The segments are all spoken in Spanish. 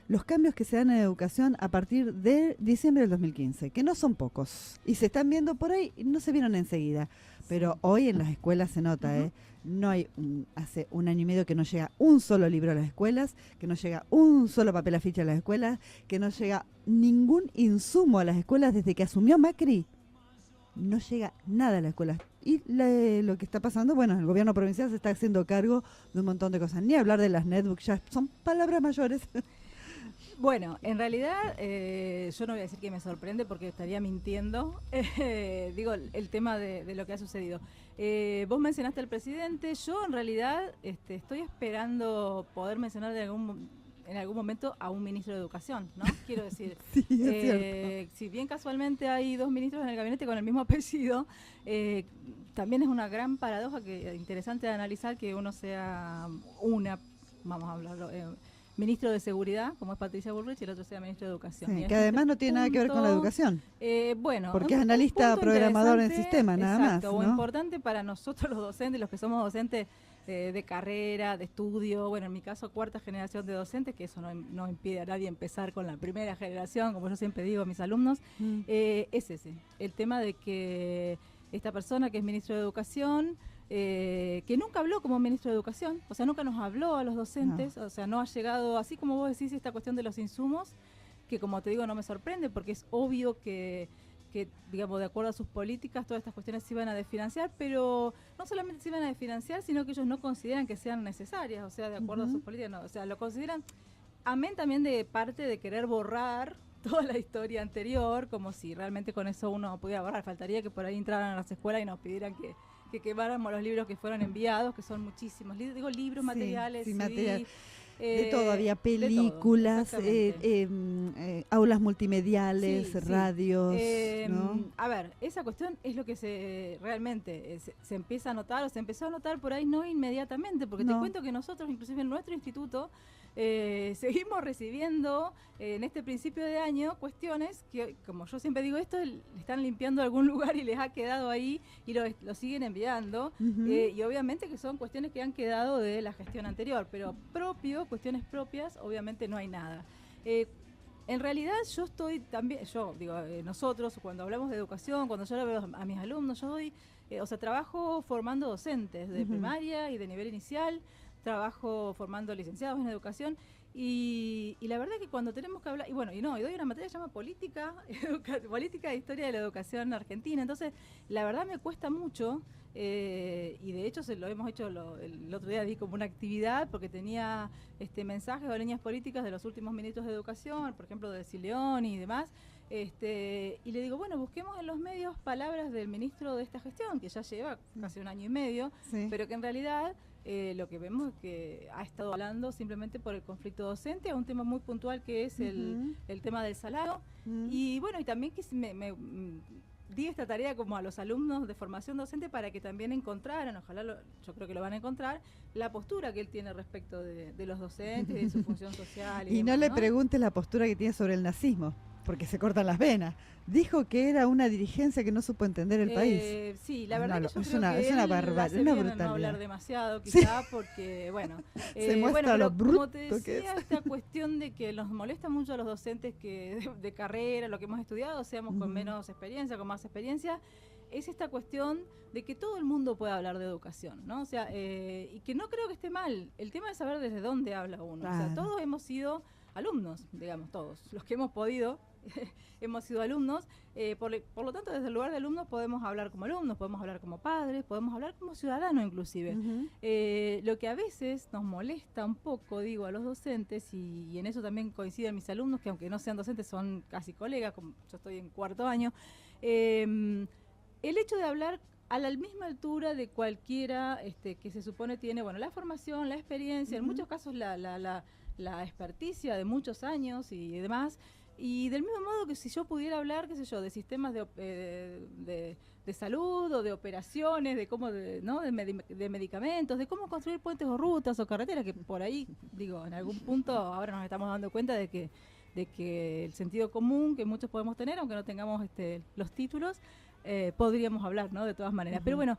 los cambios que se dan en educación a partir de diciembre del 2015, que no son pocos, y se están viendo por ahí, y no se vieron enseguida, pero hoy en las escuelas se nota, no hay, hace un año y medio que no llega un solo libro a las escuelas, que no llega un solo papel afiche a las escuelas, que no llega ningún insumo a las escuelas desde que asumió Macri. No llega nada a las escuelas. Y lo que está pasando, bueno, el gobierno provincial se está haciendo cargo de un montón de cosas. Ni hablar de las netbooks, ya son palabras mayores. Bueno, en realidad yo no voy a decir que me sorprende porque estaría mintiendo. Digo, el tema de lo que ha sucedido. Vos mencionaste al presidente. Yo en realidad estoy esperando poder mencionar en algún momento a un ministro de Educación, ¿no? Quiero decir, Sí, es cierto. si bien casualmente hay dos ministros en el gabinete con el mismo apellido, también es una gran paradoja interesante de analizar que uno sea vamos a hablarlo, ministro de Seguridad, como es Patricia Bullrich, y el otro sea ministro de Educación. Sí, que además no tiene nada que ver con la educación. Bueno, porque es analista programador en sistema, nada más. Exacto, ¿no? Importante para nosotros los docentes, los que somos docentes de carrera, de estudio, bueno, en mi caso cuarta generación de docentes, que eso no impide a nadie empezar con la primera generación, como yo siempre digo a mis alumnos, es ese, el tema de que esta persona que es ministro de Educación, que nunca habló como ministro de Educación, o sea, nunca nos habló a los docentes, o sea, no ha llegado, así como vos decís, esta cuestión de los insumos, que como te digo no me sorprende, porque es obvio que digamos, de acuerdo a sus políticas, todas estas cuestiones se iban a desfinanciar, pero no solamente se iban a desfinanciar, sino que ellos no consideran que sean necesarias, o sea, de acuerdo a sus políticas, no, o sea, lo consideran, amén también de parte de querer borrar toda la historia anterior, como si realmente con eso uno pudiera borrar. Faltaría que por ahí entraran a las escuelas y nos pidieran que quemáramos los libros que fueron enviados, que son muchísimos, digo libros, materiales, sí, sí, material. De todo, había películas, todo, aulas multimediales, sí, radios, sí. ¿no? A ver, esa cuestión es lo que realmente se empieza a notar, o se empezó a notar por ahí no inmediatamente, porque te cuento que nosotros, inclusive en nuestro instituto, seguimos recibiendo en este principio de año cuestiones que, como yo siempre digo esto, le están limpiando algún lugar y les ha quedado ahí y lo siguen enviando, y obviamente que son cuestiones que han quedado de la gestión anterior, pero cuestiones propias, obviamente no hay nada. En realidad yo estoy también, nosotros cuando hablamos de educación, cuando yo le veo a mis alumnos, yo doy, trabajo formando docentes de primaria y de nivel inicial, trabajo formando licenciados en educación y la verdad que cuando tenemos que hablar, y doy una materia que se llama política e historia de la educación argentina, entonces la verdad me cuesta mucho. Y de hecho lo hemos hecho el otro día, di como una actividad porque tenía mensajes o líneas políticas de los últimos ministros de educación, por ejemplo de Sileón y demás, y le digo, bueno, busquemos en los medios palabras del ministro de esta gestión, que ya lleva casi un año y medio, pero que en realidad lo que vemos es que ha estado hablando simplemente por el conflicto docente, a un tema muy puntual que es el tema del salario, y bueno, y también que di esta tarea como a los alumnos de formación docente para que también encontraran, yo creo que lo van a encontrar, la postura que él tiene respecto de los docentes y de su función social. Y demás, no le preguntes la postura que tiene sobre el nazismo, porque se cortan las venas. Dijo que era una dirigencia que no supo entender el país. Sí, la verdad que yo es creo una, que es una él barbaridad, hace una bien en brutalidad. no hablar demasiado, quizá, porque, bueno, se muestra lo bruto como te decía, esta cuestión de que nos molesta mucho a los docentes que de carrera, lo que hemos estudiado, seamos con menos experiencia, con más experiencia, es esta cuestión de que todo el mundo puede hablar de educación, ¿no? O sea, y que no creo que esté mal. El tema es saber desde dónde habla uno. Claro. O sea, todos hemos sido alumnos, digamos, todos. Los que hemos podido, hemos sido alumnos. Por lo tanto, desde el lugar de alumnos podemos hablar como alumnos, podemos hablar como padres, podemos hablar como ciudadanos inclusive. Lo que a veces nos molesta un poco, digo, a los docentes, y en eso también coinciden mis alumnos, que aunque no sean docentes son casi colegas, como yo estoy en cuarto año, el hecho de hablar a la misma altura de cualquiera que se supone tiene, bueno, la formación, la experiencia, en muchos casos la experticia de muchos años y demás, y del mismo modo que si yo pudiera hablar, qué sé yo, de sistemas de salud o de operaciones, de cómo, de medicamentos, de cómo construir puentes o rutas o carreteras, que por ahí, digo, en algún punto ahora nos estamos dando cuenta de que el sentido común que muchos podemos tener, aunque no tengamos los títulos, podríamos hablar, ¿no? De todas maneras. Pero bueno,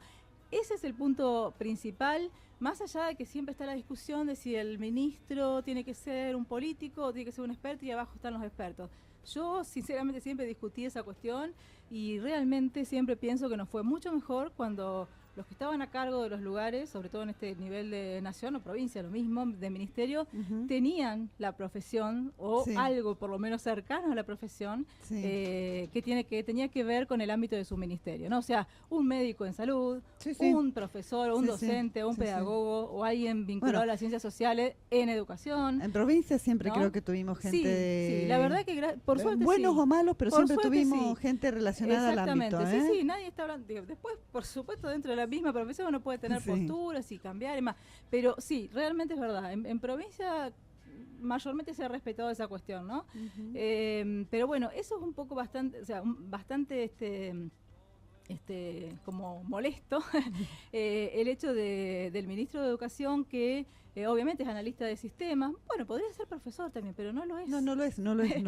ese es el punto principal. más allá de que siempre está la discusión de si el ministro tiene que ser un político o tiene que ser un experto y abajo están los expertos. Yo sinceramente siempre discutí esa cuestión y realmente siempre pienso que nos fue mucho mejor cuando los que estaban a cargo de los lugares, sobre todo en este nivel de nación o provincia, lo mismo, de ministerio, tenían la profesión o algo por lo menos cercano a la profesión que tenía que ver con el ámbito de su ministerio, ¿no? O sea, un médico en salud, un profesor, un docente, un pedagogo o alguien vinculado a las ciencias sociales en educación. En provincia siempre creo que tuvimos gente... Sí, la verdad que por suerte buenos o malos, pero por siempre tuvimos gente relacionada al ámbito. Exactamente, sí, nadie está hablando... Después, por supuesto, dentro de la misma profesión uno puede tener posturas y cambiar y más, pero sí, realmente es verdad, en provincia mayormente se ha respetado esa cuestión, ¿no? Pero bueno, eso es un poco bastante, o sea, bastante como molesto el hecho del ministro de Educación que obviamente es analista de sistemas. Bueno, podría ser profesor también, pero no lo es. No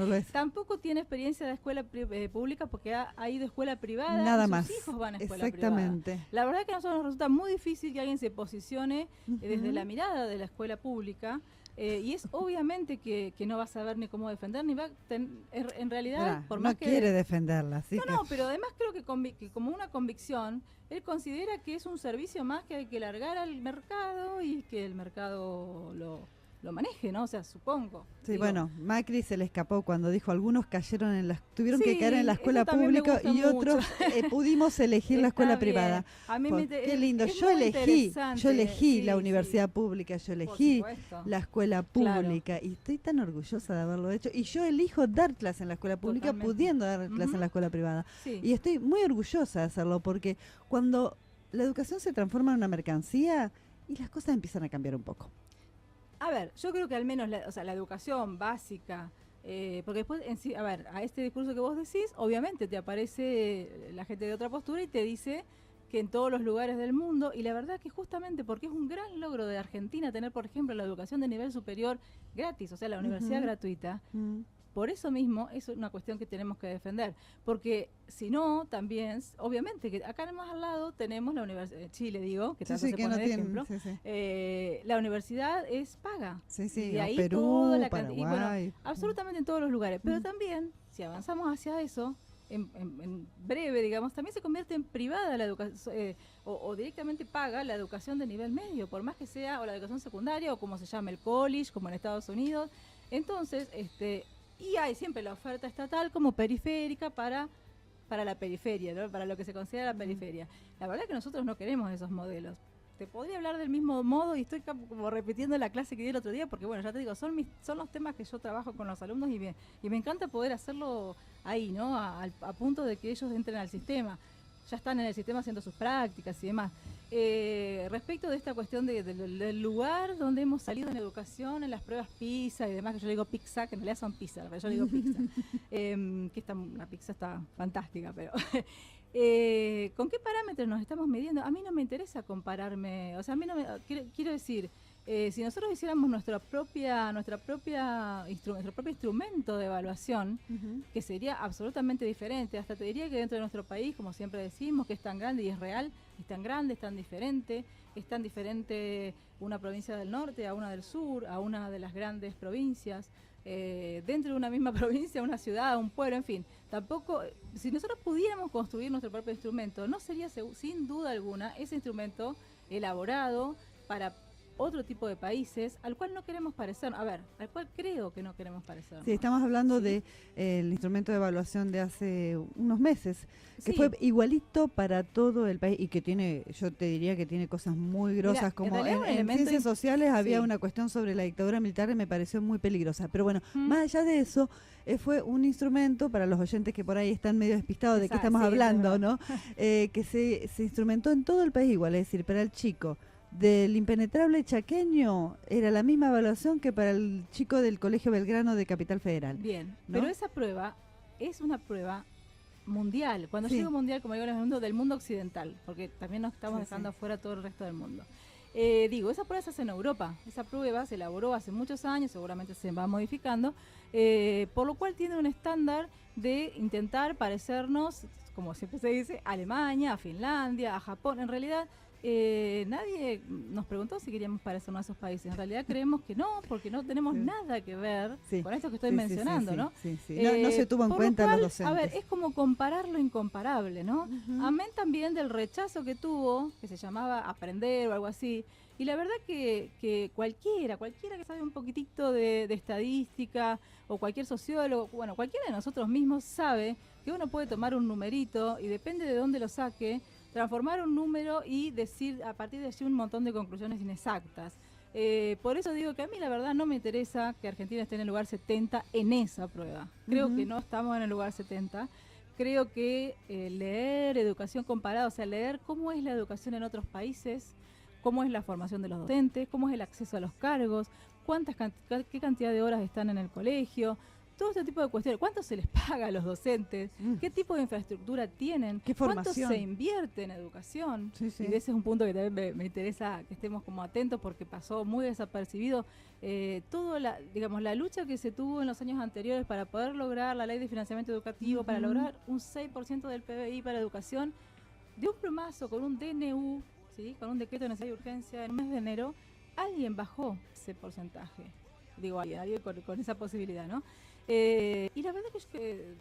lo es. Tampoco tiene experiencia de escuela pública porque ha ido a escuela privada. Nada sus más. hijos van a escuela Exactamente. privada. La verdad que a nosotros nos resulta muy difícil que alguien se posicione desde la mirada de la escuela pública. Y es obviamente que no va a saber ni cómo defender, ni va a en realidad, por más no quiere defenderla. No, pero además creo que como una convicción, él considera que es un servicio más que hay que largar al mercado y que el mercado lo maneje, ¿no? O sea, supongo. Sí, bueno, Macri se le escapó cuando dijo algunos tuvieron que caer en la escuela pública y otros pudimos elegir la escuela privada. A mí qué lindo, yo elegí la universidad pública, yo elegí la escuela pública y estoy tan orgullosa de haberlo hecho. Y yo elijo dar clases en la escuela pública pudiendo dar clases en la escuela privada. Y estoy muy orgullosa de hacerlo porque cuando la educación se transforma en una mercancía y las cosas empiezan a cambiar un poco. A ver, yo creo que al menos la educación básica, porque después, a este discurso que vos decís, obviamente te aparece la gente de otra postura y te dice que en todos los lugares del mundo, y la verdad que justamente porque es un gran logro de Argentina tener, por ejemplo, la educación de nivel superior gratis, o sea, la universidad gratuita, por eso mismo es una cuestión que tenemos que defender, porque si no, también, obviamente, que acá más al lado tenemos la Universidad, Chile digo, que tanto se pone de ejemplo, la universidad es paga, y de ahí Perú, toda la Paraguay, y bueno, absolutamente en todos los lugares, pero también, si avanzamos hacia eso, en breve, digamos, también se convierte en privada la educación, o directamente paga la educación de nivel medio, por más que sea, o la educación secundaria, o como se llama el college, como en Estados Unidos. Entonces, y hay siempre la oferta estatal como periférica para la periferia, ¿no? Para lo que se considera la periferia. La verdad es que nosotros no queremos esos modelos. Te podría hablar del mismo modo y estoy como repitiendo la clase que di el otro día porque, bueno, ya te digo, son los temas que yo trabajo con los alumnos y me encanta poder hacerlo ahí, ¿no? A punto de que ellos entren al sistema. Ya están en el sistema haciendo sus prácticas y demás. Respecto de esta cuestión del lugar donde hemos salido en educación, en las pruebas PISA y demás, que yo le digo pizza, que en realidad son pizza, pero yo le digo pizza. La pizza está fantástica, pero... ¿con qué parámetros nos estamos midiendo? A mí no me interesa compararme, o sea, a mí no me... Quiero decir, si nosotros hiciéramos nuestro propio instrumento de evaluación, que sería absolutamente diferente, hasta te diría que dentro de nuestro país, como siempre decimos, que es tan grande y es real, es tan grande, es tan diferente una provincia del norte a una del sur, a una de las grandes provincias, dentro de una misma provincia, una ciudad, un pueblo, en fin. Tampoco, si nosotros pudiéramos construir nuestro propio instrumento, no sería sin duda alguna ese instrumento elaborado para otro tipo de países al cual no queremos parecer, al cual creo que no queremos parecer. Sí, estamos hablando de el instrumento de evaluación de hace unos meses, que fue igualito para todo el país y que yo te diría que tiene cosas muy grosas, como en ciencias sociales había una cuestión sobre la dictadura militar que me pareció muy peligrosa, pero bueno, más allá de eso, fue un instrumento para los oyentes que por ahí están medio despistados de qué estamos hablando, ¿no? Que se instrumentó en todo el país igual, es decir, para el chico del impenetrable chaqueño era la misma evaluación que para el chico del Colegio Belgrano de Capital Federal. Bien, ¿no? Pero esa prueba es una prueba mundial. Cuando digo mundial, como digo en el mundo, del mundo occidental, porque también nos estamos dejando afuera todo el resto del mundo. Esa prueba se hace en Europa. Esa prueba se elaboró hace muchos años, seguramente se va modificando, por lo cual tiene un estándar de intentar parecernos, como siempre se dice, a Alemania, a Finlandia, a Japón. En realidad nadie nos preguntó si queríamos parecernos a esos países. En realidad creemos que no, porque no tenemos nada que ver con esto que estoy mencionando, ¿no? No se tuvo en cuenta lo cual, los docentes. A ver, es como comparar lo incomparable, ¿no? Amén también del rechazo que tuvo, que se llamaba aprender o algo así. Y la verdad que cualquiera que sabe un poquitito de estadística, o cualquier sociólogo, bueno, cualquiera de nosotros mismos sabe que uno puede tomar un numerito y depende de dónde lo saque, transformar un número y decir a partir de allí un montón de conclusiones inexactas. Por eso digo que a mí la verdad no me interesa que Argentina esté en el lugar 70 en esa prueba. Creo que no estamos en el lugar 70. Creo que leer educación comparada, o sea, leer cómo es la educación en otros países, cómo es la formación de los docentes, cómo es el acceso a los cargos, qué cantidad de horas están en el colegio, todo este tipo de cuestiones. ¿Cuánto se les paga a los docentes? ¿Qué tipo de infraestructura tienen? ¿Qué formación? ¿Cuánto se invierte en educación? Y ese es un punto que también me interesa que estemos como atentos porque pasó muy desapercibido. La lucha que se tuvo en los años anteriores para poder lograr la ley de financiamiento educativo, para lograr un 6% del PBI para educación, de un plumazo con un DNU, ¿sí? Con un decreto de necesidad y urgencia en el mes de enero, alguien bajó ese porcentaje. Digo, alguien con esa posibilidad, ¿no? Y la verdad que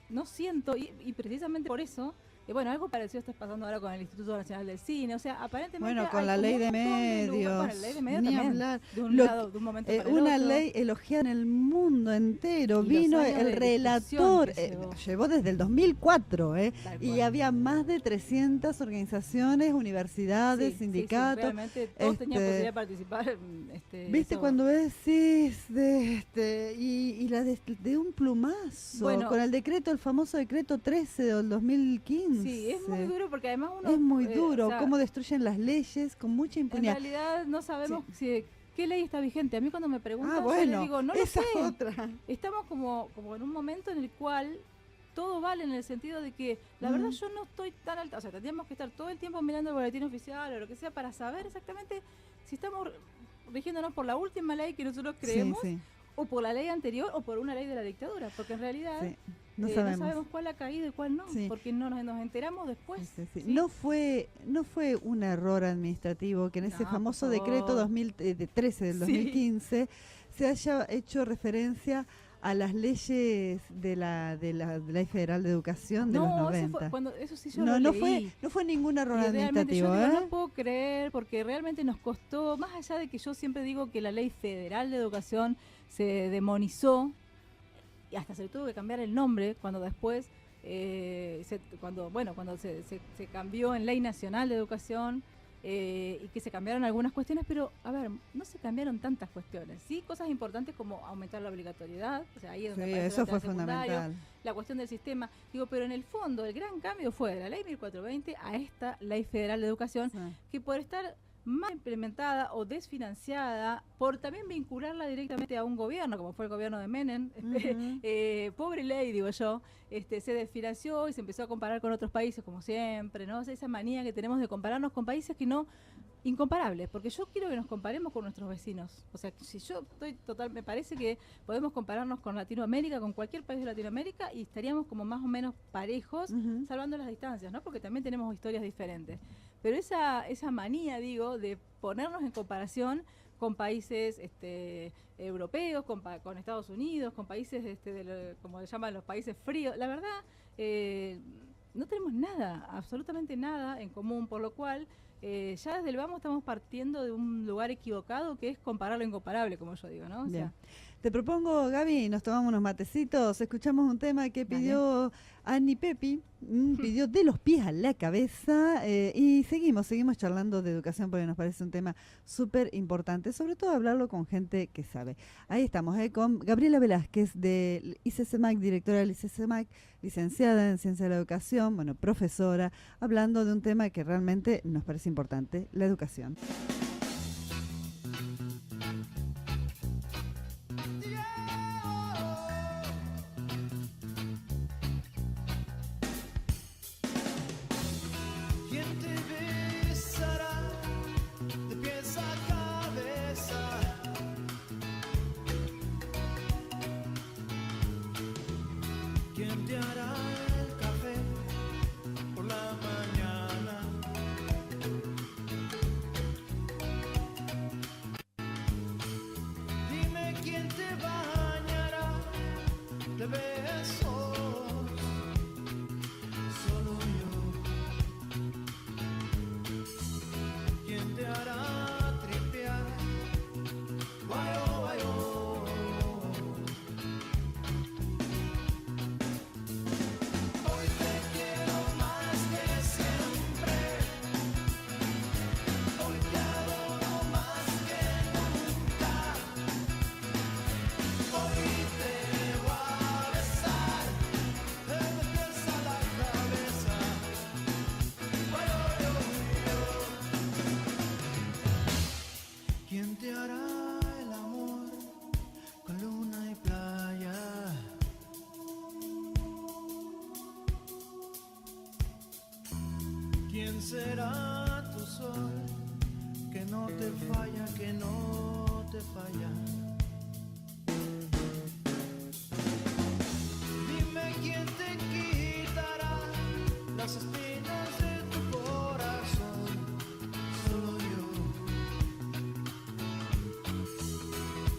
no siento, y precisamente por eso, algo parecido está pasando ahora con el Instituto Nacional del Cine, o sea, aparentemente con la ley de medios, la ley de medios ni también, hablar. de un momento para el una otro. ley elogiada en el mundo entero, Y vino los años el de relator, discusión que llevó desde el 2004, Tal y cual. había más de 300 organizaciones, universidades, sindicatos. Realmente todos tenían posibilidad de participar. ¿Viste eso. cuando decís y la de un plumazo, con el decreto, el famoso decreto 13 del 2015? Sí, es muy duro porque además uno... Es muy duro, cómo destruyen las leyes con mucha impunidad. En realidad no sabemos qué ley está vigente. A mí cuando me preguntan, yo bueno, les digo, no lo sé. Otra. Estamos como en un momento en el cual todo vale en el sentido de que la verdad yo no estoy tan alta. O sea, tendríamos que estar todo el tiempo mirando el boletín oficial o lo que sea para saber exactamente si estamos rigiéndonos por la última ley que nosotros creemos o por la ley anterior o por una ley de la dictadura. Porque en realidad... No sabemos cuál ha caído y cuál no, porque no nos enteramos después. No fue un error administrativo que en ese famoso decreto 2013 del 2015 se haya hecho referencia a las leyes de la Ley Federal de Educación de los 90. Eso sí yo lo leí. No fue ningún error administrativo. Yo digo, no puedo creer, porque realmente nos costó, más allá de que yo siempre digo que la Ley Federal de Educación se demonizó, y hasta se tuvo que cambiar el nombre cuando después cuando se cambió en Ley Nacional de Educación y que se cambiaron algunas cuestiones, pero a ver, no se cambiaron tantas cuestiones, sí, cosas importantes como aumentar la obligatoriedad, o sea, ahí es donde aparece eso fue fundamental, la cuestión del sistema, pero en el fondo el gran cambio fue de la Ley 1420 a esta Ley Federal de Educación, que por estar mal implementada o desfinanciada, por también vincularla directamente a un gobierno, como fue el gobierno de Menem, pobre ley, digo yo, se desfinanció y se empezó a comparar con otros países, como siempre, ¿no? O sea, esa manía que tenemos de compararnos con países que no, incomparables, porque yo quiero que nos comparemos con nuestros vecinos. O sea, si yo me parece que podemos compararnos con Latinoamérica, con cualquier país de Latinoamérica, y estaríamos como más o menos parejos, salvando las distancias, ¿no? Porque también tenemos historias diferentes. Pero esa manía, digo, de ponernos en comparación con países europeos, con Estados Unidos, con países, como se llaman los países fríos, la verdad, no tenemos nada, absolutamente nada en común, por lo cual ya desde el vamos estamos partiendo de un lugar equivocado que es comparar lo incomparable, como yo digo, ¿no? O sea, te propongo, Gaby, nos tomamos unos matecitos, escuchamos un tema que pidió Annie Pepi, pidió De los pies a la cabeza, y seguimos charlando de educación porque nos parece un tema súper importante, sobre todo hablarlo con gente que sabe. Ahí estamos, con Gabriela Velázquez de ICESEMAC, directora del ICESEMAC, licenciada en Ciencia de la Educación, profesora, hablando de un tema que realmente nos parece importante, la educación. ¿Quién te hará el café por la mañana? ¿Quién será tu sol? Que no te falla, que no te falla. Dime quién te quitará las espinas de tu corazón. Solo yo.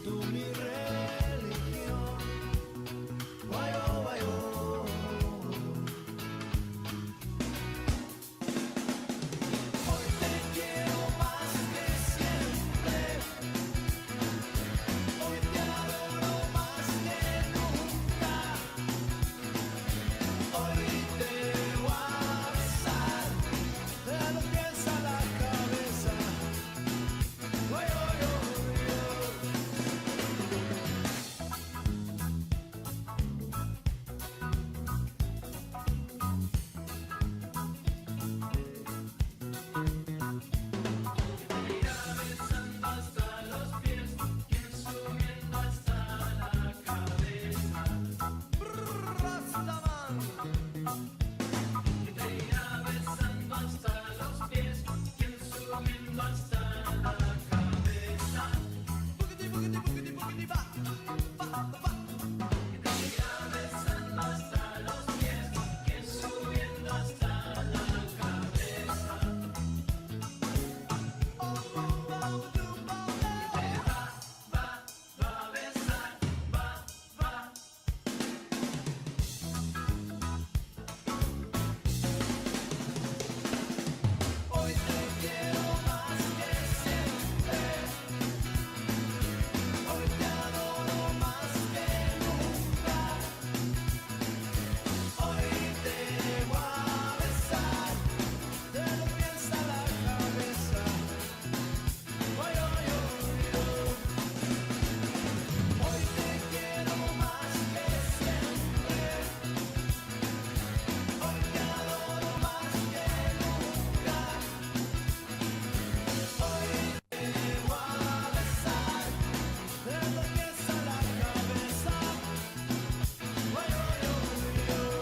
Tú mi religión. Guayo, guayo. Hoy te quiero más que siempre. Hoy te adoro más que nunca. Hoy te voy a besar de los pies a la cabeza. Guayo, yo. Hoy te quiero más que siempre. Hoy te adoro más que nunca. Hoy te voy a besar de los pies a la cabeza. Oy, oy, oy, oy. Hoy te quiero más que siempre. Hoy te adoro más que nunca. Hoy te voy a besar de los pies a la cabeza. Oy, oy, oy, oy.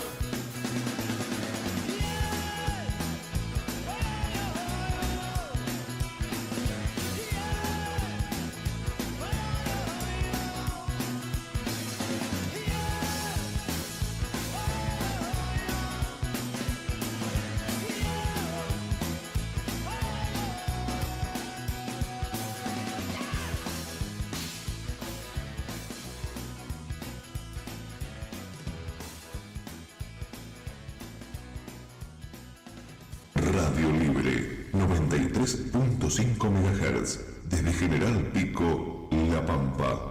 Radio Libre 93.5 MHz desde General Pico, La Pampa.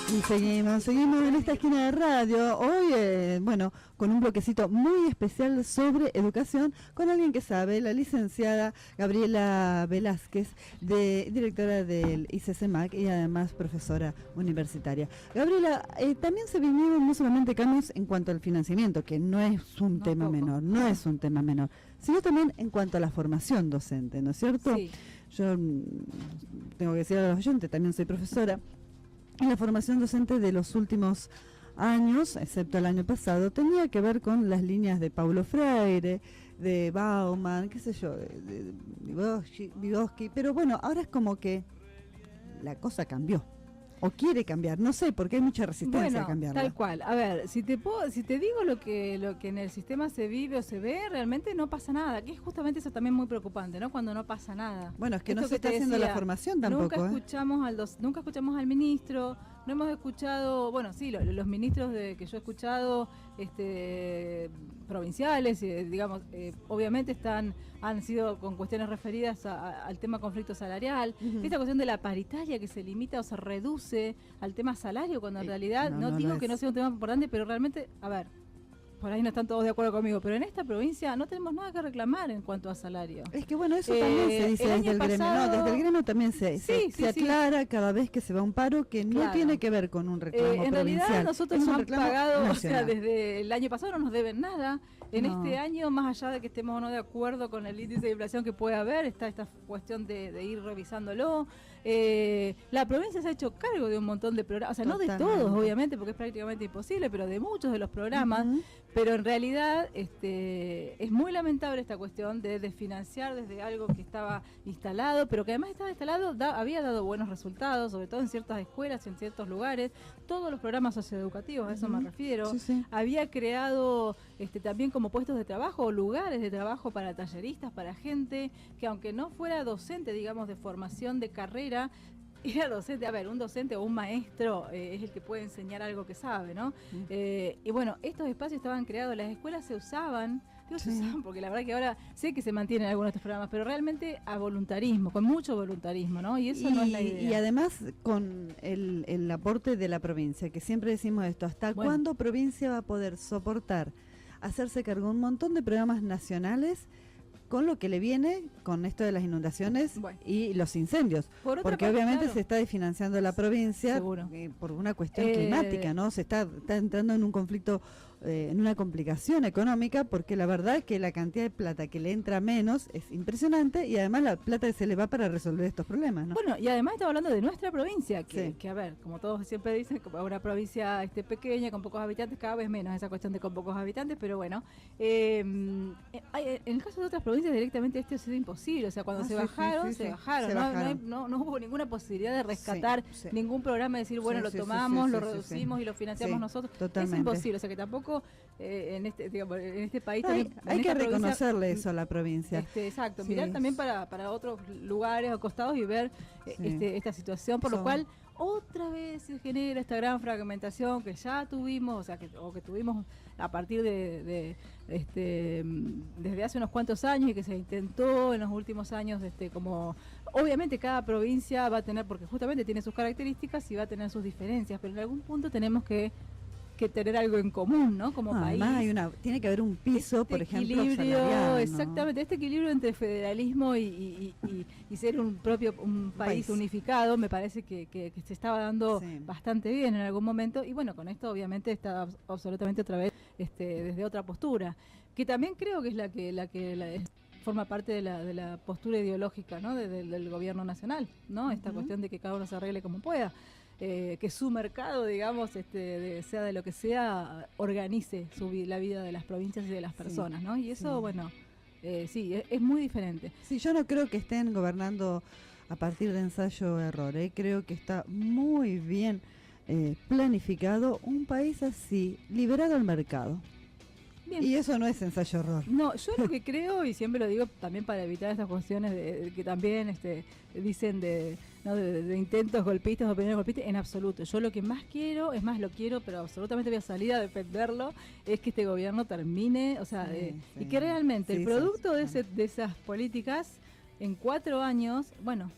Y seguimos en esta esquina de radio. Hoy, con un bloquecito muy especial sobre educación, con alguien que sabe, la licenciada Gabriela Velázquez, directora del ICCMAC y además profesora universitaria. Gabriela, también se vinieron no solamente cambios en cuanto al financiamiento, que no es un tema menor, sino también en cuanto a la formación docente, ¿no es cierto? Sí. Yo tengo que decir a los oyentes, también soy profesora. Y la formación docente de los últimos años, excepto el año pasado, tenía que ver con las líneas de Paulo Freire, de Bauman, qué sé yo, de Vygotsky, pero bueno, ahora es como que la cosa cambió. O quiere cambiar, no sé, porque hay mucha resistencia a cambiarla. Tal cual. A ver, si te digo lo que en el sistema se vive o se ve, realmente no pasa nada, que es justamente eso también muy preocupante, ¿no? Cuando no pasa nada. Bueno, es que no se está haciendo la formación tampoco. Nunca escuchamos al ministro, no hemos escuchado, bueno, sí, los ministros que yo he escuchado, provinciales, digamos, obviamente han sido con cuestiones referidas al tema conflicto salarial. Esta cuestión de la paritaria que se limita o se reduce al tema salario, cuando en realidad, no digo que no sea un tema importante, pero realmente, a ver, por ahí no están todos de acuerdo conmigo, pero en esta provincia no tenemos nada que reclamar en cuanto a salario. Es que bueno, eso también se dice desde el gremio. No, desde el gremio también se aclara cada vez que se va a un paro que no tiene que ver con un reclamo en provincial. Realidad nosotros nos han pagado, nacional. Desde el año pasado no nos deben nada. En este año, más allá de que estemos o no de acuerdo con el índice de inflación que puede haber, está esta cuestión de ir revisándolo. La provincia se ha hecho cargo de un montón de programas, o sea, no de Totalmente. todos, obviamente, porque es prácticamente imposible, pero de muchos de los programas. Pero en realidad es muy lamentable esta cuestión de desfinanciar desde algo que estaba instalado, pero que además estaba instalado, había dado buenos resultados, sobre todo en ciertas escuelas, en ciertos lugares, todos los programas socioeducativos, a eso me refiero. Sí, sí. Había creado también como puestos de trabajo o lugares de trabajo para talleristas, para gente que aunque no fuera docente, digamos, de formación de carrera, era docente. A ver, un docente o un maestro es el que puede enseñar algo que sabe, ¿no? Y bueno, estos espacios estaban creados, las escuelas se usaban, se usaban porque la verdad que ahora sé que se mantienen algunos de estos programas, pero realmente a voluntarismo, con mucho voluntarismo, ¿no? Y eso no es la idea. Y además con el aporte de la provincia, que siempre decimos esto, ¿hasta cuándo provincia va a poder soportar hacerse cargo de un montón de programas nacionales con lo que le viene con esto de las inundaciones y los incendios? Porque parte, obviamente claro, se está desfinanciando la provincia por una cuestión climática, ¿no? Se está entrando en un conflicto, en una complicación económica, porque la verdad que la cantidad de plata que le entra menos es impresionante, y además la plata que se le va para resolver estos problemas, ¿no? Bueno, y además estamos hablando de nuestra provincia, que a ver, como todos siempre dicen, como una provincia pequeña, con pocos habitantes, cada vez menos esa cuestión de con pocos habitantes, pero bueno, en el caso de otras provincias directamente esto ha sido imposible, o sea, cuando se bajaron, se bajaron. No hubo ninguna posibilidad de rescatar ningún programa, de decir, bueno, lo tomamos, lo reducimos y lo financiamos nosotros. Totalmente. Es imposible, o sea que tampoco en este país hay que reconocerle eso a la provincia. Exacto, mirar también para otros lugares o costados y ver esta situación, por lo cual otra vez se genera esta gran fragmentación que ya tuvimos, o sea, que tuvimos a partir de desde hace unos cuantos años, y que se intentó en los últimos años, como obviamente cada provincia va a tener, porque justamente tiene sus características y va a tener sus diferencias, pero en algún punto tenemos que tener algo en común, ¿no? Como país. Además tiene que haber un piso, por ejemplo, salarial, ¿no? Exactamente, este equilibrio entre federalismo y ser un país unificado, me parece que se estaba dando bastante bien en algún momento, y bueno, con esto obviamente está absolutamente otra vez desde otra postura, que también creo que es la que forma parte de la postura ideológica, ¿no? Del gobierno nacional, ¿no? Esta cuestión de que cada uno se arregle como pueda. Que su mercado, digamos, sea de lo que sea, organice la vida de las provincias y de las personas, ¿no? Y eso, bueno, es muy diferente. Sí, yo no creo que estén gobernando a partir de ensayo-error, creo que está muy bien planificado un país así, liberado al mercado. Bien. Y eso no es ensayo-error. No, yo lo que creo, y siempre lo digo también para evitar estas cuestiones que también dicen de intentos golpistas o opiniones golpistas, en absoluto. Yo lo que más quiero, es más, lo quiero, pero absolutamente voy a salir a defenderlo, es que este gobierno termine, o sea, y que realmente el producto de esas políticas, en 4 años, bueno,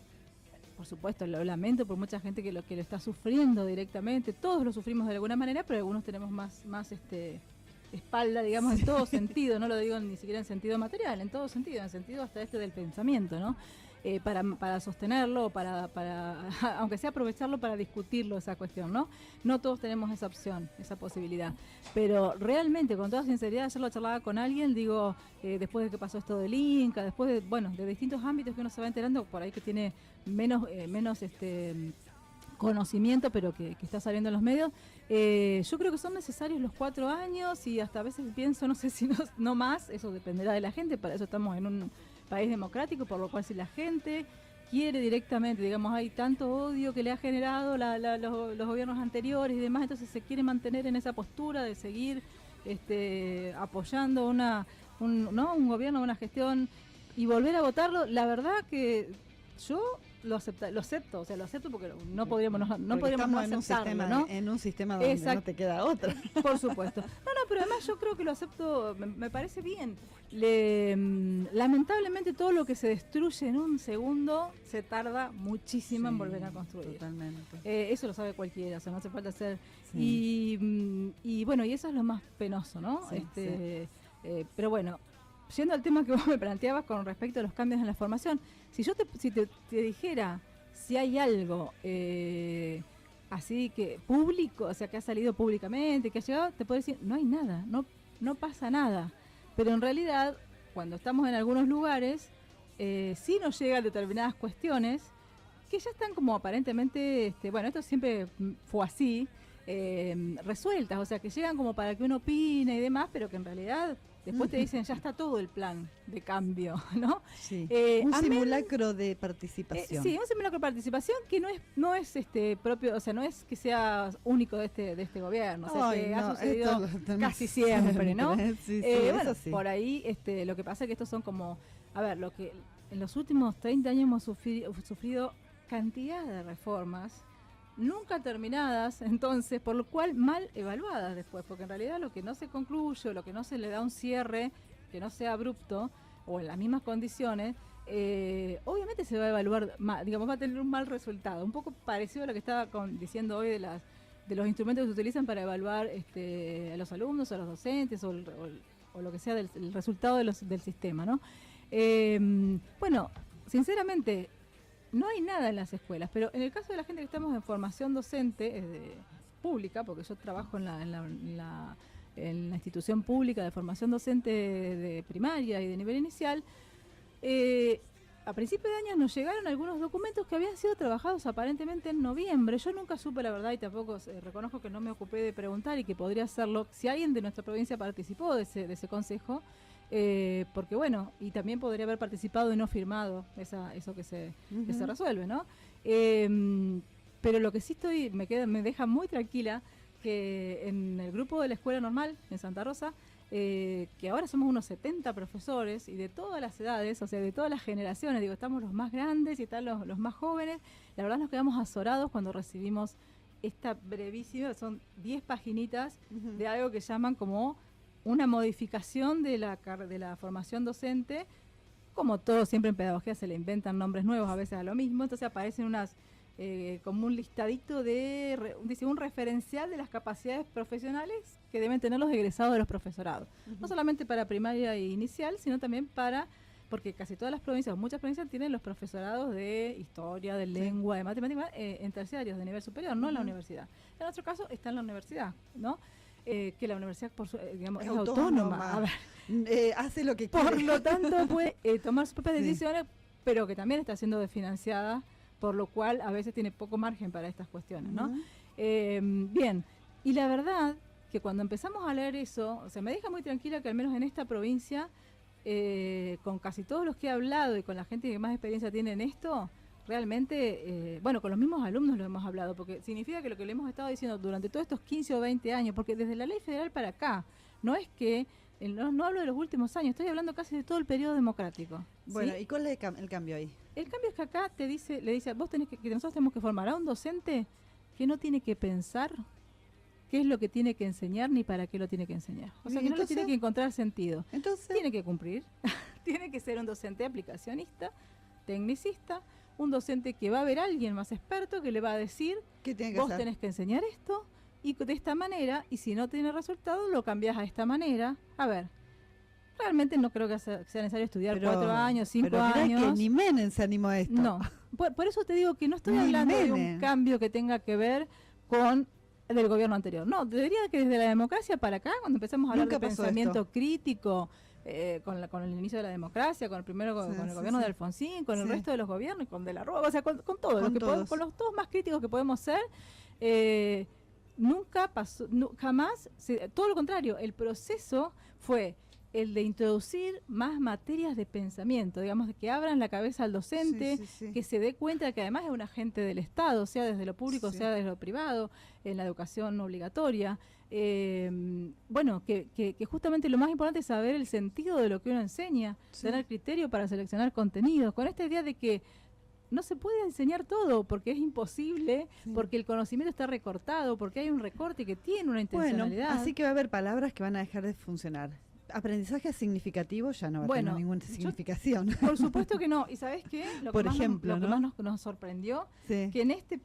por supuesto, lo lamento por mucha gente que lo está sufriendo directamente, todos lo sufrimos de alguna manera, pero algunos tenemos más espalda, digamos, en todo sentido, no lo digo ni siquiera en sentido material, en todo sentido, en sentido hasta del pensamiento, ¿no? Para sostenerlo, para aunque sea aprovecharlo para discutirlo, esa cuestión, ¿no? No todos tenemos esa opción, esa posibilidad, pero realmente, con toda sinceridad, ayer lo charlaba con alguien, digo, después de que pasó esto del Inca, después de distintos ámbitos que uno se va enterando, por ahí que tiene menos conocimiento, pero que está saliendo en los medios, yo creo que son necesarios los 4 años, y hasta a veces pienso, no sé si no más, eso dependerá de la gente, para eso estamos en un país democrático, por lo cual si la gente quiere directamente, digamos, hay tanto odio que le ha generado los gobiernos anteriores y demás, entonces se quiere mantener en esa postura de seguir apoyando un gobierno, una gestión, y volver a votarlo, la verdad que yo lo acepto porque no podríamos no aceptarlo, ¿no? En un sistema donde no te queda otra. Por supuesto. No, pero además yo creo que lo acepto, me parece bien. Lamentablemente todo lo que se destruye en un segundo se tarda muchísimo en volver a construir. Totalmente. Eso lo sabe cualquiera, o sea, no hace falta hacer. Y bueno, y eso es lo más penoso, ¿no? Pero bueno, yendo al tema que vos me planteabas con respecto a los cambios en la formación, si yo te dijera si hay algo así que público, o sea, que ha salido públicamente, que ha llegado, te puedo decir, no hay nada, no pasa nada. Pero en realidad, cuando estamos en algunos lugares, sí nos llegan determinadas cuestiones que ya están como aparentemente, bueno, esto siempre fue así, resueltas, o sea, que llegan como para que uno opine y demás, pero que en realidad después te dicen ya está todo el plan de cambio, ¿no? Sí. Un simulacro de participación. Sí, un simulacro de participación que no es propio, o sea, no es que sea único de este gobierno, o sea, que ha sucedido casi siempre, ¿no? Sí, bueno, sí. por ahí lo que pasa es que estos son como, a ver, lo que en los últimos 30 años hemos sufrido cantidad de reformas nunca terminadas, entonces, por lo cual mal evaluadas después, porque en realidad lo que no se concluye, lo que no se le da un cierre, que no sea abrupto, o en las mismas condiciones, obviamente se va a evaluar, digamos, va a tener un mal resultado, un poco parecido a lo que estaba diciendo hoy de los instrumentos que se utilizan para evaluar a los alumnos, a los docentes, o lo que sea del resultado del sistema, ¿no? Bueno, sinceramente, no hay nada en las escuelas, pero en el caso de la gente que estamos en formación docente pública, porque yo trabajo en la institución pública de formación docente de primaria y de nivel inicial, a principios de año nos llegaron algunos documentos que habían sido trabajados aparentemente en noviembre. Yo nunca supe la verdad y tampoco reconozco que no me ocupé de preguntar y que podría hacerlo si alguien de nuestra provincia participó de ese consejo. Porque bueno, y también podría haber participado y no firmado eso que se resuelve, ¿no? Pero lo que sí me deja muy tranquila que en el grupo de la escuela normal en Santa Rosa, que ahora somos unos 70 profesores y de todas las edades, o sea, de todas las generaciones, digo, estamos los más grandes y están los más jóvenes, la verdad nos quedamos azorados cuando recibimos esta brevísima, son 10 paginitas de algo que llaman como una modificación de la formación docente. Como todo, siempre en pedagogía se le inventan nombres nuevos a veces a lo mismo, entonces aparecen como un listadito dice un referencial de las capacidades profesionales que deben tener los egresados de los profesorados. No solamente para primaria e inicial, sino también porque casi todas las provincias, muchas provincias tienen los profesorados de historia, de lengua, de matemáticas, en terciarios de nivel superior, no en la universidad. En nuestro caso está en la universidad, ¿no? Que la universidad digamos, es autónoma. A ver, hace lo que por quiere. lo tanto puede tomar sus propias decisiones, pero que también está siendo desfinanciada, por lo cual a veces tiene poco margen para estas cuestiones, ¿no? Bien, y la verdad que cuando empezamos a leer eso, o sea, me deja muy tranquila que al menos en esta provincia, con casi todos los que he hablado y con la gente que más experiencia tiene en esto, realmente, bueno, con los mismos alumnos lo hemos hablado, porque significa que lo que le hemos estado diciendo durante todos estos 15 o 20 años, porque desde la ley federal para acá, no es que, no hablo de los últimos años, estoy hablando casi de todo el periodo democrático. Bueno, ¿sí? ¿y cuál es el cambio ahí? El cambio es que acá le dice, vos tenés que nosotros tenemos que formar a un docente que no tiene que pensar qué es lo que tiene que enseñar ni para qué lo tiene que enseñar. O sea, que no le tiene que encontrar sentido. Entonces, tiene que cumplir, tiene que ser un docente aplicacionista, tecnicista, un docente que va a ver a alguien más experto que le va a decir, ¿qué tiene que vos hacer? tenés que enseñar esto y de esta manera, y si no tiene resultado, lo cambiás a esta manera. A ver, realmente no creo que sea necesario estudiar 4 años, 5 pero mirá años. que ni Menem se animó a esto. No, por eso te digo que no estoy Ni hablando de Menem. un cambio que tenga que ver con el del gobierno anterior. No, debería que desde la democracia para acá, cuando empezamos a hablar Nunca de pasó pensamiento esto. crítico, con el inicio de la democracia, con el gobierno de Alfonsín, con el Sí. resto de los gobiernos, con De la Rúa, o sea, con todo, Con todos. con los todos más críticos que podemos ser, nunca pasó, jamás, todo lo contrario, el proceso fue el de introducir más materias de pensamiento, digamos, de que abran la cabeza al docente, Sí. que se dé cuenta que además es un agente del Estado, sea desde lo público, Sí. sea desde lo privado, en la educación obligatoria. Bueno, que justamente lo más importante es saber el sentido de lo que uno enseña, Sí. tener criterio para seleccionar contenidos, con esta idea de que no se puede enseñar todo porque es imposible, Sí. porque el conocimiento está recortado, porque hay un recorte que tiene una Bueno, intencionalidad. así que va a haber palabras que van a dejar de funcionar. Aprendizaje significativo ya no va a Bueno, tener ninguna yo- significación. Por supuesto que no. ¿Y sabes qué? Lo Por que más ejemplo, lo que ¿no? más nos sorprendió, Sí. que en este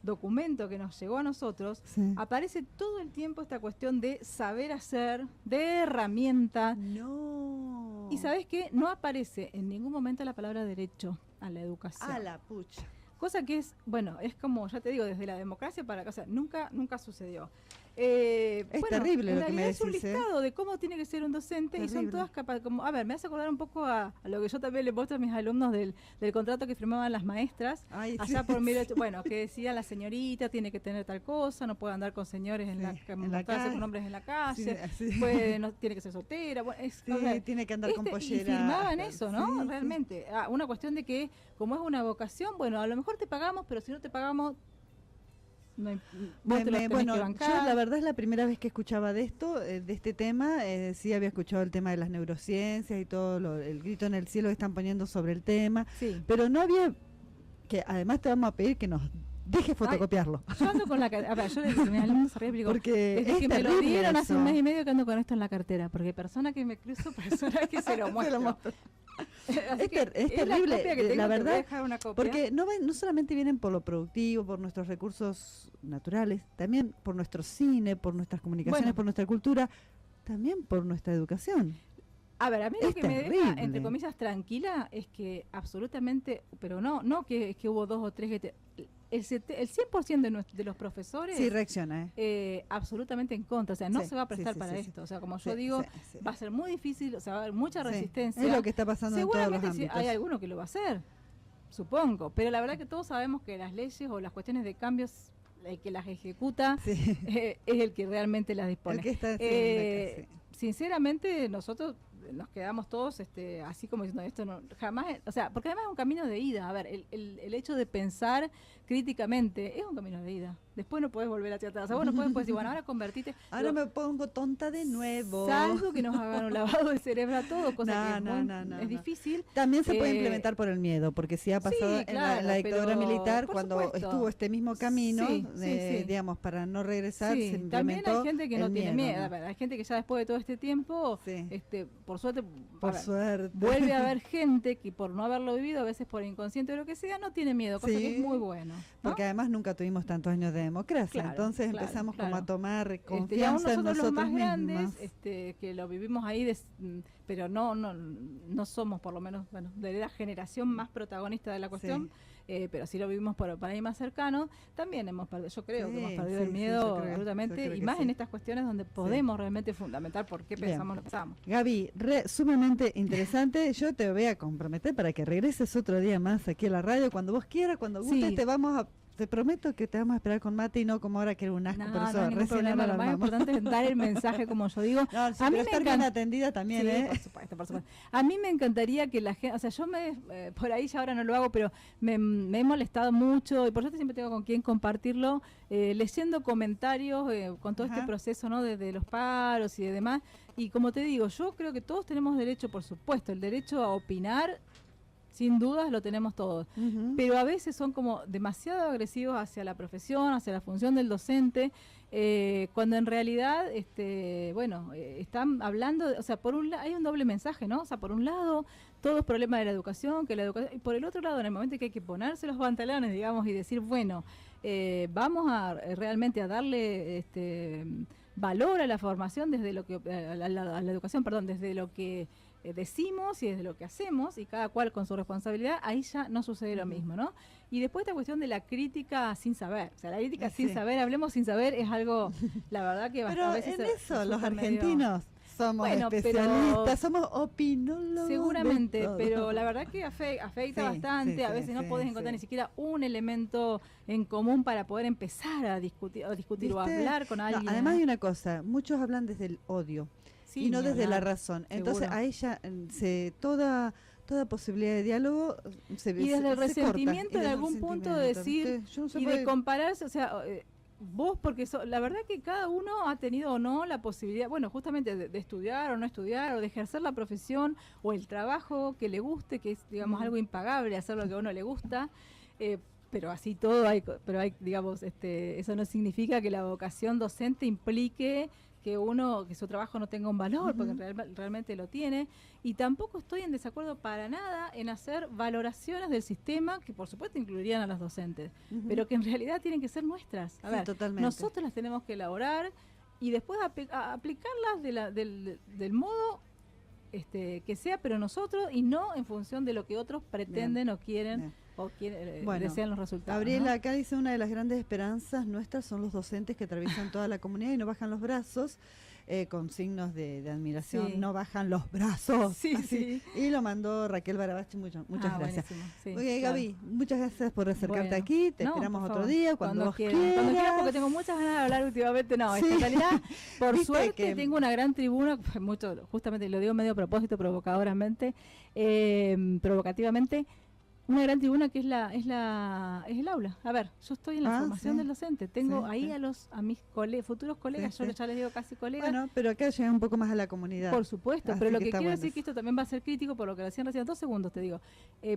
documento que nos llegó a nosotros, Sí. aparece todo el tiempo esta cuestión de saber hacer, de herramienta. No. Y sabes qué? No aparece en ningún momento la palabra derecho a la educación. A la pucha. cosa que es, bueno, es como, ya te digo, desde la democracia para acá, o sea, nunca sucedió. Es terrible en lo que me realidad es un decís, listado de cómo tiene que ser un docente y son Terrible. todas capaces, como, a ver, me hace acordar un poco a lo que yo también le muestro a mis alumnos del contrato que firmaban las maestras, Ay, allá sí, por bueno, que decía la señorita tiene que tener tal cosa, no puede andar con señores en la en calle, la con hombres en la Sí, calle, así. no tiene que ser soltera, bueno, Sí, a ver, tiene que andar con y pollera. firmaban eso, ¿no? Sí, sí. Realmente. Una cuestión de que, como es una vocación, bueno, a lo mejor te pagamos, pero si no te pagamos, vos te lo tenés Bueno, que yo bancar. la verdad es la primera vez que escuchaba de esto, de este tema. Sí había escuchado el tema de las neurociencias y todo el grito en el cielo que están poniendo sobre el tema, Sí. pero no había, que además te vamos a pedir que nos dejes fotocopiarlo. Yo ando con la cartera. A ver, yo le digo a mis alumnos arriba, digo, Porque desde es que me lo terrible dieron hace eso. un mes y medio que ando con esto en la cartera, porque persona que me cruzo, persona que se lo muestro. muestro. Así Es que terrible, la copia que tengo, la te voy a verdad, dejar una copia. Porque no solamente vienen por lo productivo, por nuestros recursos naturales, también por nuestro cine, por nuestras comunicaciones, Bueno. por nuestra cultura, también por nuestra educación. A ver, a mí lo Es que me deja, terrible. entre comillas, tranquila es que absolutamente, pero no que hubo 2 o 3 que el 100% de los profesores Sí, reacciona, absolutamente en contra, o sea, no Sí, se va a prestar sí, para sí, esto, o sea, como Sí, yo digo, sí, sí. va a ser muy difícil, o sea, va a haber mucha Sí, resistencia. es lo que está pasando en todos los Seguramente sí, ámbitos. hay alguno que lo va a hacer, supongo, pero la verdad que todos sabemos que las leyes o las cuestiones de cambios, el que las ejecuta Sí. es el que realmente las dispone. El que está Sinceramente, nosotros nos quedamos todos así como diciendo esto no jamás, o sea, porque además es un camino de ida. A ver, el hecho de pensar críticamente es un camino de ida. Después no puedes volver hacia atrás. O sea, vos no puedes decir, bueno, ahora convertite. Ahora me pongo tonta de nuevo. Salvo que nos hagan un lavado de cerebro a todos, cosa que es No. difícil. También se puede Eh, implementar por el miedo, porque sí ha pasado sí, en claro, la dictadura pero militar, por cuando supuesto. estuvo este mismo camino, Sí, sí. digamos, para no regresar, Sí, se también implementó hay gente que no el tiene miedo. ¿no? A ver, hay gente que ya después de todo este tiempo, Sí. por suerte, a Por ver, suerte. vuelve a haber gente que por no haberlo vivido, a veces por inconsciente o lo que sea, no tiene miedo, cosa Sí, que es muy bueno, ¿no? Porque además nunca tuvimos tantos años de democracia, Claro, entonces claro, empezamos como claro. a tomar Y aún confianza en nosotros los nosotros más grandes, mismos. que lo vivimos ahí, pero no somos por lo menos, bueno, de la generación más protagonista de la cuestión, pero sí lo vivimos por ahí más cercano, también hemos perdido, yo creo que hemos perdido el yo miedo creo absolutamente, y que más sí. en estas cuestiones donde podemos realmente fundamentar por qué Bien. pensamos lo que pensamos. Gaby, sumamente interesante. Yo te voy a comprometer para que regreses otro día más aquí a la radio, cuando vos quieras, cuando gustes, Sí. te prometo que te vamos a esperar con mate y no como ahora que era un asco, No, por eso no hay ningún recién problema, ahora lo más armamos. importante es dar el mensaje, como yo digo. No, sí, A mí pero me estar bien encanta- atendida también, Sí, ¿eh? por supuesto. A mí me encantaría que la gente, o sea, yo por ahí ya ahora no lo hago, pero me he molestado mucho y por eso siempre tengo con quién compartirlo, leyendo comentarios con todo Ajá. este proceso, ¿no? De los paros y de demás. Y como te digo, yo creo que todos tenemos derecho, por supuesto, el derecho a opinar, sin dudas lo tenemos todos. Ujú. Pero a veces son como demasiado agresivos hacia la profesión, hacia la función del docente, cuando en realidad, están hablando, o sea, hay un doble mensaje, ¿no? O sea, por un lado, todo es problema de la educación, y por el otro lado, en el momento que hay que ponerse los pantalones, digamos, y decir, bueno, vamos a realmente a darle valor a la formación desde lo que, a la educación, perdón, desde lo que decimos y desde lo que hacemos y cada cual con su responsabilidad, ahí ya no sucede lo mismo, ¿no? Y después esta cuestión de la crítica sin saber, o sea, la crítica sin Sí. saber, hablemos sin saber, es algo, la verdad que Pero a veces en eso los resulta medio- argentinos somos Bueno, pero- especialistas, somos opinólogos. de Seguramente, todo. pero la verdad que afecta Sí, bastante, sí, a sí, veces no sí, podés encontrar sí. ni siquiera un elemento en común para poder empezar a discutir o ¿Viste? hablar con No, alguien. además hay una cosa, muchos hablan desde el odio. Sí, y no ni desde la hablar, razón. Entonces seguro. a ella toda posibilidad de diálogo se Y desde el se corta. resentimiento Y en desde el algún punto de resentimiento, decir ¿viste? Yo no sé y por de qué- compararse, o sea, vos, porque la verdad que cada uno ha tenido o no la posibilidad, bueno, justamente de estudiar o no estudiar, o de ejercer la profesión o el trabajo que le guste, que es, digamos, algo impagable, hacer lo que a uno le gusta, pero así todo pero hay, digamos, eso no significa que la vocación docente implique que su trabajo no tenga un valor, porque realmente lo tiene, y tampoco estoy en desacuerdo para nada en hacer valoraciones del sistema, que por supuesto incluirían a los docentes, Ujú. pero que en realidad tienen que ser nuestras. A Sí, ver, totalmente. nosotros las tenemos que elaborar y después aplicarlas del modo que sea, pero nosotros, y no en función de lo que otros pretenden o quieren Bien. o Bueno, desean los resultados. Gabriela, ¿no? acá dice: una de las grandes esperanzas nuestras son los docentes que atraviesan toda la comunidad y no bajan los brazos, con signos de admiración, Sí. no bajan los brazos. Sí, así. sí. Y lo mandó Raquel Barabachi, muchas gracias. Buenísimo, sí, Oye, claro. Gaby, muchas gracias por acercarte Bueno, aquí, te no, esperamos por otro favor, día, cuando vos quieras. Cuando quieras, porque tengo muchas ganas de hablar últimamente. No, Sí. en realidad, por Viste suerte, que- tengo una gran tribuna, justamente lo digo medio a propósito, provocadoramente, provocativamente, una gran tribuna que es el aula. A ver, yo estoy en la formación sí. del docente, tengo Sí, ahí sí. a mis futuros colegas, Sí, yo sí. ya les digo casi colegas. Bueno, pero acá llega un poco más a la comunidad. Por supuesto, Así pero lo que que está quiero bueno decir eso. que esto también va a ser crítico por lo que decían recién, 2 segundos te digo,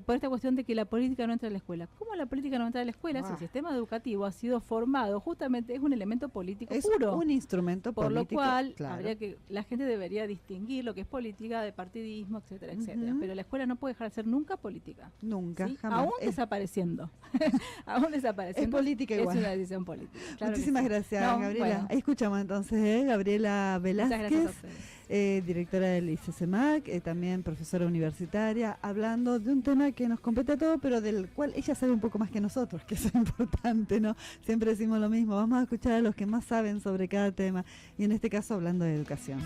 por esta cuestión de que la política no entra en la escuela. ¿Cómo la política no entra en la escuela? Si el sistema educativo ha sido formado, justamente es un elemento político Es puro. un instrumento Por político. lo cual, claro. la gente debería distinguir lo que es política de partidismo, etcétera, etcétera. Ujú. Pero la escuela no puede dejar de ser nunca política. Nunca, ¿sí? jamás. Aún Es- desapareciendo. Aún desapareciendo. Es política igual. Es una decisión política. claro que Muchísimas sí. gracias, No, Gabriela. bueno, Ahí escuchamos entonces, Gabriela muchas gracias a Velázquez, ustedes. directora del ICESEMAC, también profesora universitaria, hablando de un tema que nos compete a todos, pero del cual ella sabe un poco más que nosotros, que eso es importante, ¿no? Siempre decimos lo mismo, vamos a escuchar a los que más saben sobre cada tema, y en este caso hablando de educación.